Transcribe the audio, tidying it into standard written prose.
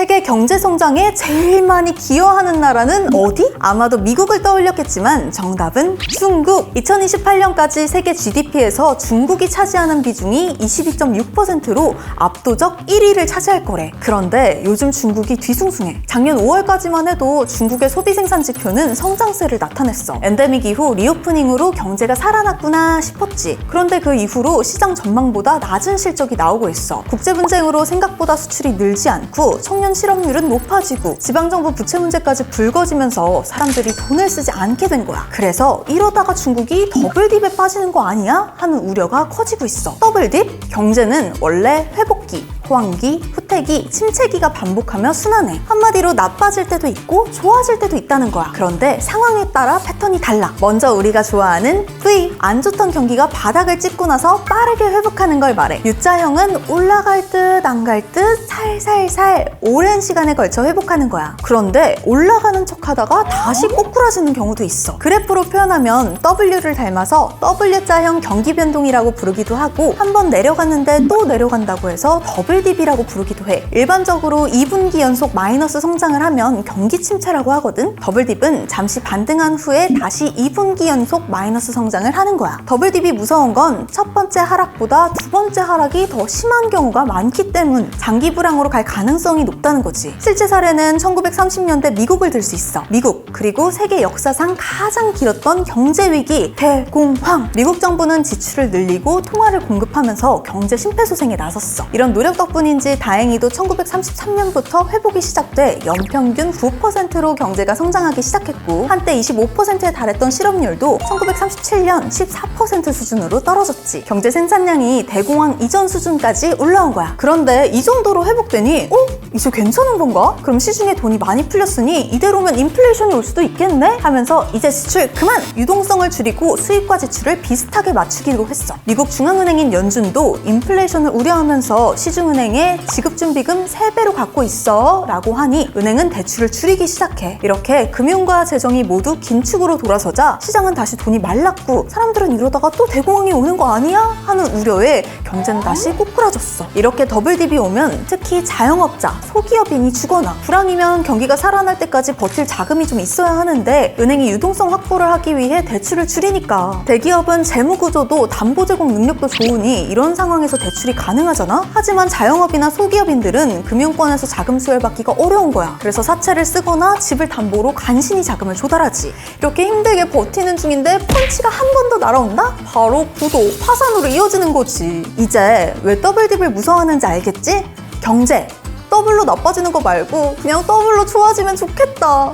세계 경제 성장에 제일 많이 기여하는 나라는 어디? 아마도 미국을 떠올렸겠지만 정답은 중국! 2028년까지 세계 GDP에서 중국이 차지하는 비중이 22.6%로 압도적 1위를 차지할 거래. 그런데 요즘 중국이 뒤숭숭해. 작년 5월까지만 해도 중국의 소비 생산 지표는 성장세를 나타냈어. 엔데믹 이후 리오프닝으로 경제가 살아났구나 싶었지. 그런데 그 이후로 시장 전망보다 낮은 실적이 나오고 있어. 국제 분쟁으로 생각보다 수출이 늘지 않고 청년 실업률은 높아지고 지방정부 부채 문제까지 불거지면서 사람들이 돈을 쓰지 않게 된 거야. 그래서 이러다가 중국이 더블딥에 빠지는 거 아니야? 하는 우려가 커지고 있어. 더블딥? 경제는 원래 회복기, 호황기, 후퇴기, 침체기가 반복하며 순환해. 한마디로 나빠질 때도 있고 좋아질 때도 있다는 거야. 그런데 상황에 따라 패턴이 달라. 먼저 우리가 좋아하는 V, 안 좋던 경기가 바닥을 찍고 나서 빠르게 회복하는 걸 말해. U자형은 올라갈 듯 안 갈 듯 살살살 오랜 시간에 걸쳐 회복하는 거야. 그런데 올라가는 척 하다가 다시 꼬꾸라지는 경우도 있어. 그래프로 표현하면 W를 닮아서 W자형 경기 변동이라고 부르기도 하고, 한번 내려갔는데 또 내려간다고 해서 더블딥이라고 부르기도 해. 일반적으로 2분기 연속 마이너스 성장을 하면 경기 침체라고 하거든. 더블딥은 잠시 반등한 후에 다시 2분기 연속 마이너스 성장을 하는 거야. 더블딥이 무서운 건 첫 번째 하락보다 두 번째 하락이 더 심한 경우가 많기 때문, 장기 불황으로 갈 가능성이 높다는 거지. 실제 사례는 1930년대 미국을 들 수 있어. 미국, 그리고 세계 역사상 가장 길었던 경제위기 대공황. 미국 정부는 지출을 늘리고 통화를 공급하면서 경제 심폐소생에 나섰어. 이런 노력 덕분인지 다행히도 1933년부터 회복이 시작돼 연평균 9%로 경제가 성장하기 시작했고, 한때 25%에 달했던 실업률도 1937년 14% 수준으로 떨어졌지. 경제 생산량이 대공황 이전 수준까지 올라온 거야. 그런데 이 정도로 회복되니 이제 괜찮은 건가? 그럼 시중에 돈이 많이 풀렸으니 이대로면 인플레이션이 올 수도 있겠네? 하면서 이제 지출 그만! 유동성을 줄이고 수입과 지출을 비슷하게 맞추기로 했어. 미국 중앙은행인 연준도 인플레이션을 우려하면서 시중은행에 지급준비금 3배로 갖고 있어 라고 하니 은행은 대출을 줄이기 시작해. 이렇게 금융과 재정이 모두 긴축으로 돌아서자 시장은 다시 돈이 말랐고, 사람들은 이러다가 또 대공황이 오는 거 아니야? 하는 우려에 경제는 다시 꼬꾸라졌어. 이렇게 더블딥이 오면 특히 자영업자, 소기업인이 죽거나 불황이면 경기가 살아날 때까지 버틸 자금이 좀 있어야 하는데, 은행이 유동성 확보를 하기 위해 대출을 줄이니까. 대기업은 재무 구조도 담보 제공 능력도 좋으니 이런 상황에서 대출이 가능하잖아? 하지만 자영업이나 소기업인들은 금융권에서 자금 수혈받기가 어려운 거야. 그래서 사채를 쓰거나 집을 담보로 간신히 자금을 조달하지. 이렇게 힘들게 버티는 중인데 펀치가 한 번 더 날아온다? 바로 부도, 파산으로 이어지는 거지. 이제 왜 더블딥을 무서워하는지 알겠지? 경제 더블로 나빠지는 거 말고 그냥 더블로 좋아지면 좋겠다.